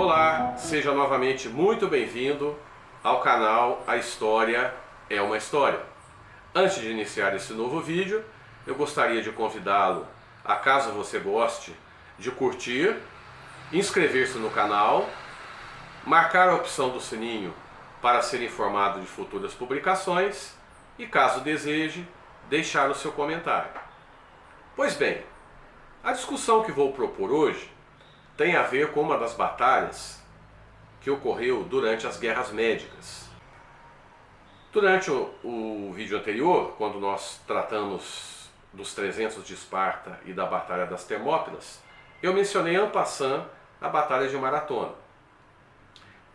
Olá, seja novamente muito bem-vindo ao canal A História é uma História. Antes de iniciar esse novo vídeo, eu gostaria de convidá-lo, a caso você goste, de curtir, inscrever-se no canal, marcar a opção do sininho para ser informado de futuras publicações e, caso deseje, deixar o seu comentário. Pois bem, a discussão que vou propor hoje tem a ver com uma das batalhas que ocorreu durante as Guerras Médicas. Durante o vídeo anterior, quando nós tratamos dos 300 de Esparta e da Batalha das Termópilas, eu mencionei en passant a Batalha de Maratona,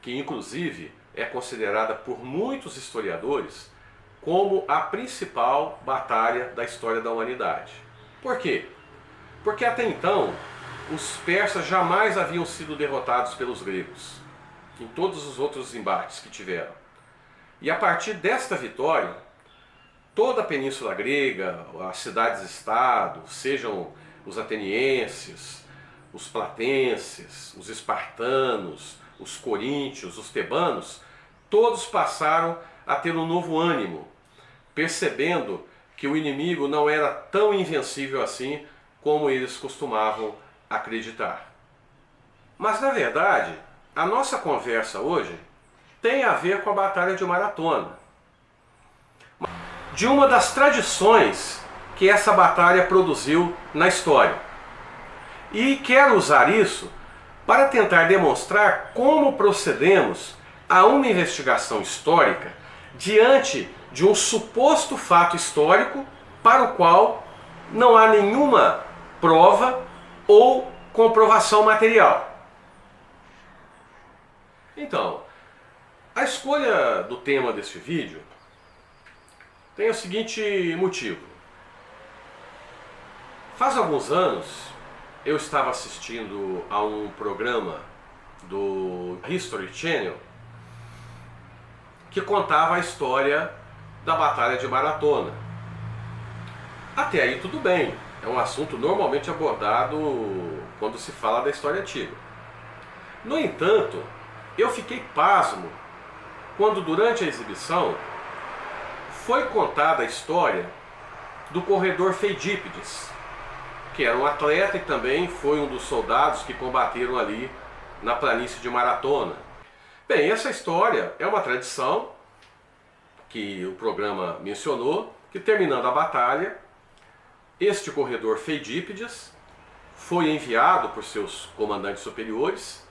que inclusive é considerada por muitos historiadores como a principal batalha da história da humanidade. Por quê? Porque até então os persas jamais haviam sido derrotados pelos gregos em todos os outros embates que tiveram. E a partir desta vitória, toda a península grega, as cidades-estado, sejam os atenienses, os platenses, os espartanos, os coríntios, os tebanos, todos passaram a ter um novo ânimo, percebendo que o inimigo não era tão invencível assim como eles costumavam acreditar. Mas na verdade, a nossa conversa hoje tem a ver com a Batalha de Maratona, de uma das tradições que essa batalha produziu na história. E quero usar isso para tentar demonstrar como procedemos a uma investigação histórica diante de um suposto fato histórico para o qual não há nenhuma prova ou comprovação material. Então, a escolha do tema deste vídeo tem o seguinte motivo. Faz alguns anos eu estava assistindo a um programa do History Channel que contava a história da Batalha de Maratona. Até aí tudo bem, é um assunto normalmente abordado quando se fala da história antiga. No entanto, eu fiquei pasmo quando durante a exibição foi contada a história do corredor Feidípides, que era um atleta e também foi um dos soldados que combateram ali na planície de Maratona. Bem, essa história é uma tradição que o programa mencionou, que terminando a batalha, este corredor Feidípides foi enviado por seus comandantes superiores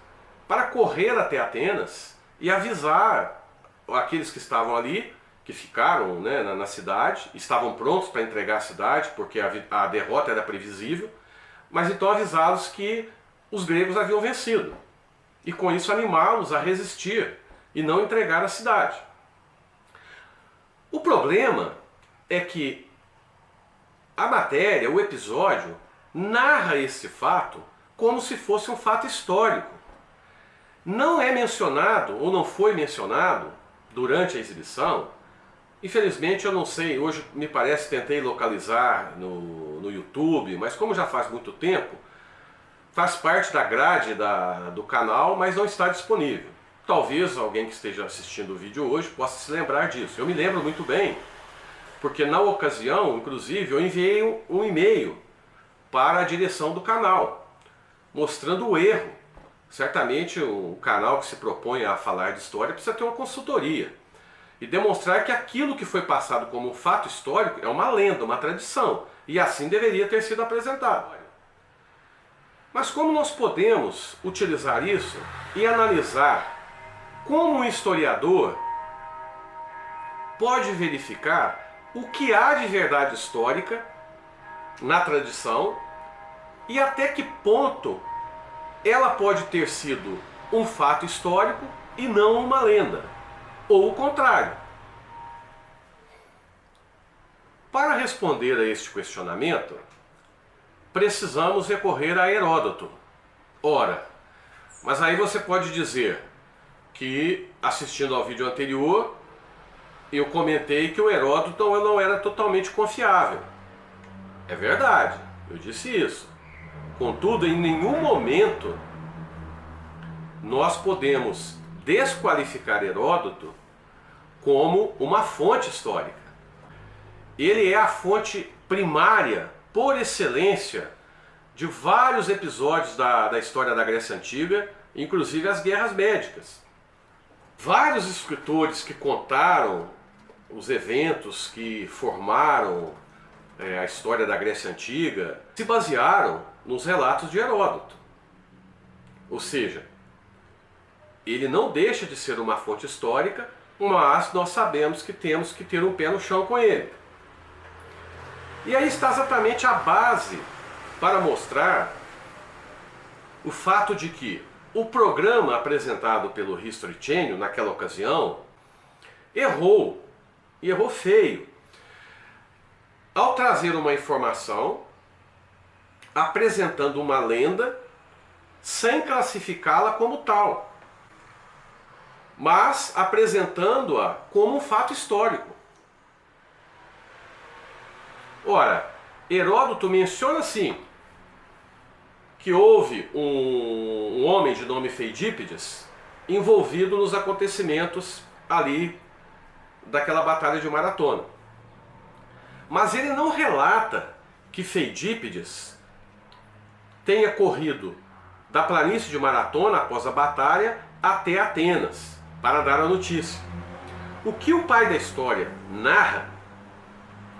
para correr até Atenas e avisar aqueles que estavam ali, que ficaram, né, na cidade, estavam prontos para entregar a cidade, porque a derrota era previsível, mas então avisá-los que os gregos haviam vencido, e com isso animá-los a resistir e não entregar a cidade. O problema é que a matéria, o episódio, narra esse fato como se fosse um fato histórico. Não é mencionado, ou não foi mencionado, durante a exibição. Infelizmente eu não sei, hoje me parece tentei localizar no YouTube, mas como já faz muito tempo, faz parte da grade do canal, mas não está disponível. Talvez alguém que esteja assistindo o vídeo hoje possa se lembrar disso. Eu me lembro muito bem, porque na ocasião, inclusive, eu enviei um e-mail para a direção do canal, mostrando o erro. Certamente o canal que se propõe a falar de história precisa ter uma consultoria e demonstrar que aquilo que foi passado como um fato histórico é uma lenda, uma tradição, e assim deveria ter sido apresentado. Mas como nós podemos utilizar isso e analisar como um historiador pode verificar o que há de verdade histórica na tradição e até que ponto ela pode ter sido um fato histórico e não uma lenda, ou o contrário. Para responder a este questionamento, precisamos recorrer a Heródoto. Ora, mas aí você pode dizer que, assistindo ao vídeo anterior, eu comentei que o Heródoto não era totalmente confiável. É verdade, eu disse isso. Contudo, em nenhum momento nós podemos desqualificar Heródoto como uma fonte histórica. Ele é a fonte primária, por excelência, de vários episódios da história da Grécia Antiga, inclusive as guerras médicas. Vários escritores que contaram os eventos que formaram a história da Grécia Antiga se basearam nos relatos de Heródoto. Ou seja, ele não deixa de ser uma fonte histórica, mas nós sabemos que temos que ter um pé no chão com ele. E aí está exatamente a base para mostrar o fato de que o programa apresentado pelo History Channel naquela ocasião errou, e errou feio, ao trazer uma informação apresentando uma lenda sem classificá-la como tal, mas apresentando-a como um fato histórico. Ora, Heródoto menciona assim que houve um homem de nome Feidípides envolvido nos acontecimentos ali daquela batalha de Maratona. Mas ele não relata que Feidípides tenha corrido da planície de Maratona após a batalha até Atenas para dar a notícia. O que o pai da história narra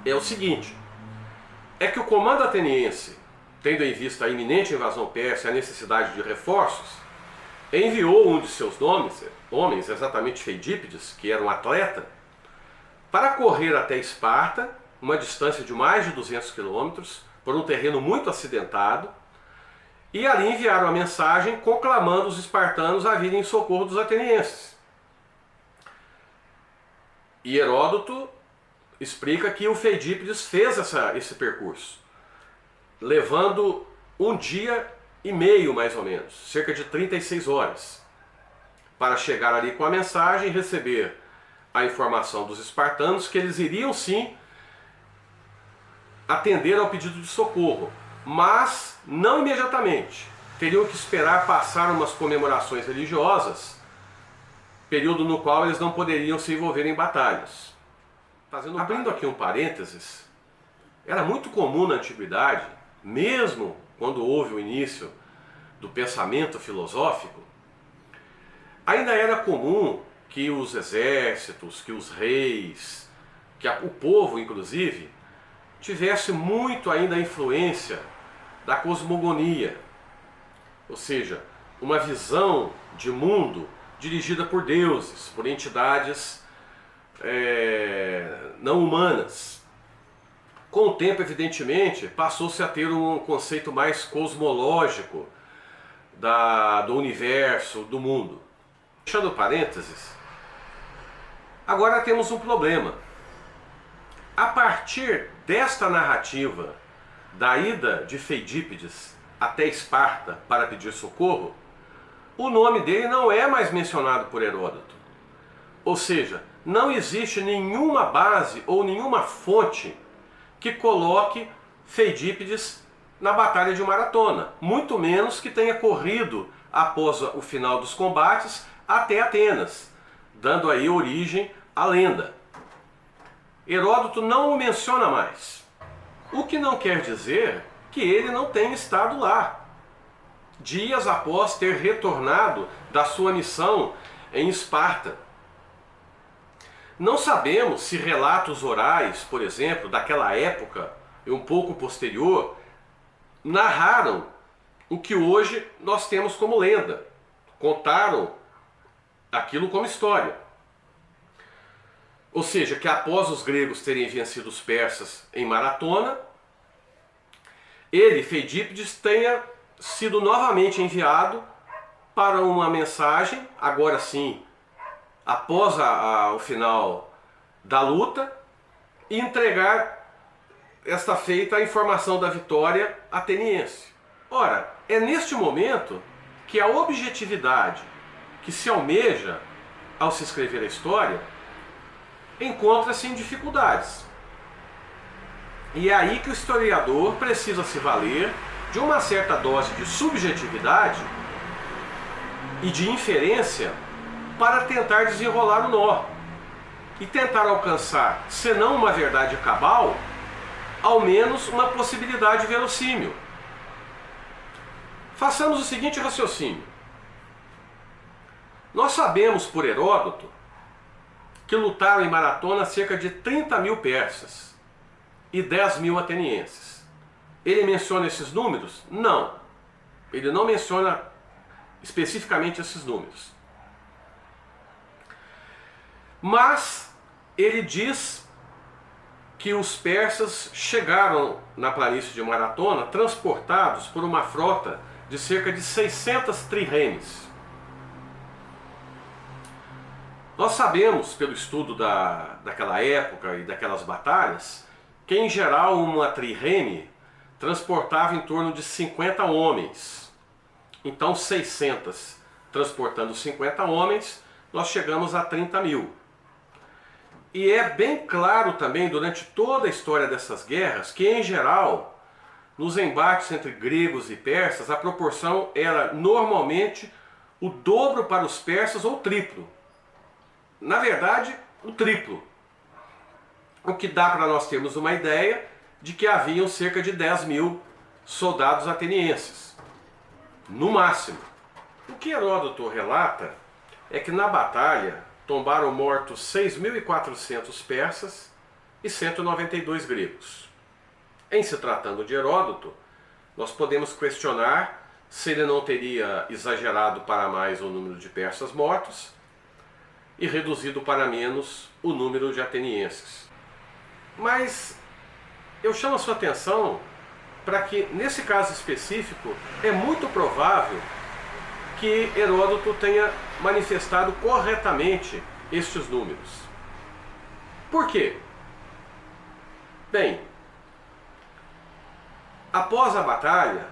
é o seguinte: é que o comando ateniense, tendo em vista a iminente invasão persa e a necessidade de reforços, enviou um de seus homens, exatamente Feidípides, que era um atleta, para correr até Esparta, uma distância de mais de 200 quilômetros, por um terreno muito acidentado, e ali enviaram a mensagem conclamando os espartanos a virem em socorro dos atenienses. E Heródoto explica que o Feidípides fez esse percurso, levando 1 dia e meio mais ou menos, cerca de 36 horas, para chegar ali com a mensagem e receber a informação dos espartanos que eles iriam sim atender ao pedido de socorro, mas não imediatamente. Teriam que esperar passar umas comemorações religiosas, período no qual eles não poderiam se envolver em batalhas. Abrindo aqui um parênteses, era muito comum na antiguidade, mesmo quando houve o início do pensamento filosófico, ainda era comum que os exércitos, que os reis, que o povo inclusive, tivesse muito ainda a influência da cosmogonia, ou seja, uma visão de mundo dirigida por deuses, por entidades não humanas. Com o tempo, evidentemente, passou-se a ter um conceito mais cosmológico do universo, do mundo. Fechando parênteses, agora temos um problema. A partir desta narrativa da ida de Feidípides até Esparta para pedir socorro, o nome dele não é mais mencionado por Heródoto. Ou seja, não existe nenhuma base ou nenhuma fonte que coloque Feidípides na batalha de Maratona, muito menos que tenha corrido após o final dos combates até Atenas, dando aí origem à lenda. Heródoto não o menciona mais, o que não quer dizer que ele não tenha estado lá, dias após ter retornado da sua missão em Esparta. Não sabemos se relatos orais, por exemplo, daquela época e um pouco posterior, narraram o que hoje nós temos como lenda, contaram aquilo como história. Ou seja, que após os gregos terem vencido os persas em Maratona, ele, Feidípides, tenha sido novamente enviado para uma mensagem, agora sim, após o final da luta, e entregar esta feita a informação da vitória ateniense. Ora, é neste momento que a objetividade que se almeja ao se escrever a história encontra-se em dificuldades. E é aí que o historiador precisa se valer de uma certa dose de subjetividade e de inferência para tentar desenrolar o nó e tentar alcançar, se não uma verdade cabal, ao menos uma possibilidade verossímil. Façamos o seguinte raciocínio. Nós sabemos por Heródoto que lutaram em Maratona cerca de 30 mil persas e 10 mil atenienses. Ele menciona esses números? Não. Ele não menciona especificamente esses números. Mas ele diz que os persas chegaram na planície de Maratona transportados por uma frota de cerca de 600 trirremes. Nós sabemos, pelo estudo daquela época e daquelas batalhas, que em geral uma trireme transportava em torno de 50 homens. Então 600 transportando 50 homens, nós chegamos a 30 mil. E é bem claro também durante toda a história dessas guerras que em geral, nos embates entre gregos e persas, a proporção era normalmente o dobro para os persas ou o triplo. Na verdade, o triplo. O que dá para nós termos uma ideia de que haviam cerca de 10 mil soldados atenienses, no máximo. O que Heródoto relata é que na batalha tombaram mortos 6.400 persas e 192 gregos. Em se tratando de Heródoto, nós podemos questionar se ele não teria exagerado para mais o número de persas mortos e reduzido para menos o número de atenienses. Mas eu chamo a sua atenção para que, nesse caso específico, é muito provável que Heródoto tenha manifestado corretamente estes números. Por quê? Bem, após a batalha,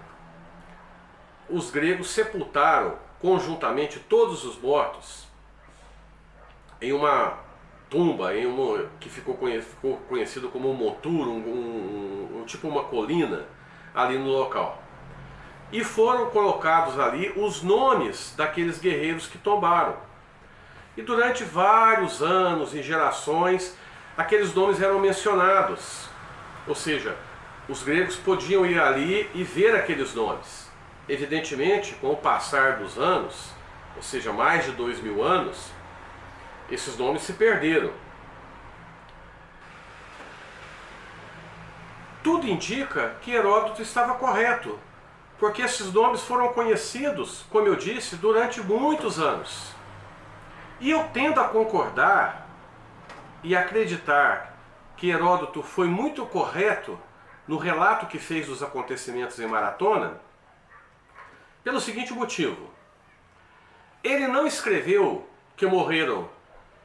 os gregos sepultaram conjuntamente todos os mortos em uma tumba, que ficou conhecido como um monturo, tipo uma colina ali no local. E foram colocados ali os nomes daqueles guerreiros que tombaram. E durante vários anos e gerações, aqueles nomes eram mencionados. Ou seja, os gregos podiam ir ali e ver aqueles nomes. Evidentemente, com o passar dos anos, ou seja, mais de 2000 anos, esses nomes se perderam. Tudo indica que Heródoto estava correto, porque esses nomes foram conhecidos, como eu disse, durante muitos anos. E eu tendo a concordar e acreditar que Heródoto foi muito correto no relato que fez dos acontecimentos em Maratona, pelo seguinte motivo. Ele não escreveu que morreram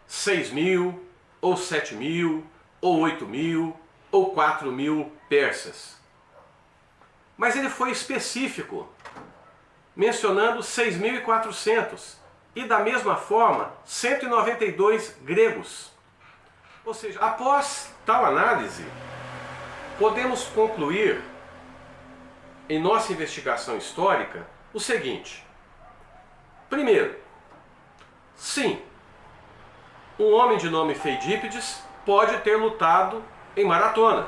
6.000, ou 7.000, ou 8.000, ou 4.000 persas. Mas ele foi específico, mencionando 6.400 e da mesma forma 192 gregos. Ou seja, após tal análise, podemos concluir em nossa investigação histórica o seguinte. Primeiro, sim, um homem de nome Feidípides pode ter lutado em Maratona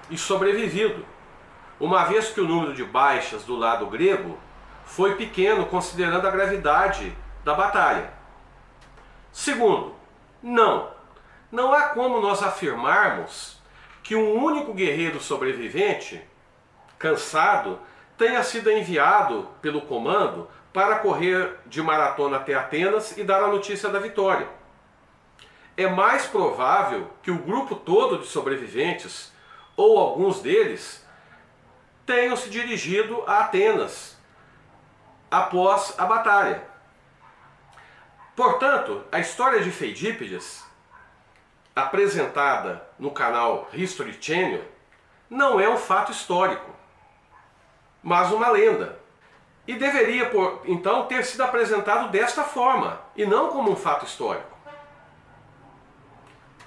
e sobrevivido, uma vez que o número de baixas do lado grego foi pequeno considerando a gravidade da batalha. Segundo, não há como nós afirmarmos que um único guerreiro sobrevivente, cansado, tenha sido enviado pelo comando para correr de Maratona até Atenas e dar a notícia da vitória. É mais provável que o grupo todo de sobreviventes, ou alguns deles, tenham se dirigido a Atenas após a batalha. Portanto, a história de Feidípides, apresentada no canal History Channel, não é um fato histórico, mas uma lenda. E deveria, então, ter sido apresentado desta forma, e não como um fato histórico.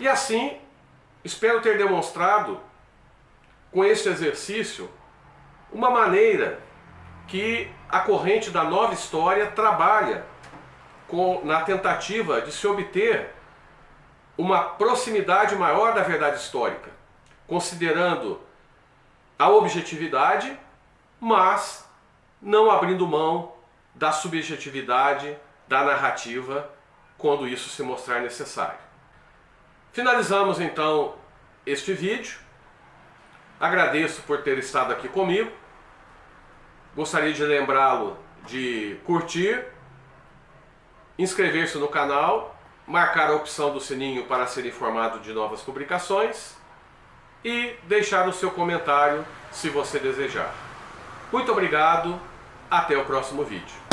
E assim, espero ter demonstrado, com este exercício, uma maneira que a corrente da nova história trabalha na tentativa de se obter uma proximidade maior da verdade histórica, considerando a objetividade, mas não abrindo mão da subjetividade da narrativa quando isso se mostrar necessário. Finalizamos então este vídeo. Agradeço por ter estado aqui comigo. Gostaria de lembrá-lo de curtir, inscrever-se no canal, marcar a opção do sininho para ser informado de novas publicações e deixar o seu comentário se você desejar. Muito obrigado, até o próximo vídeo.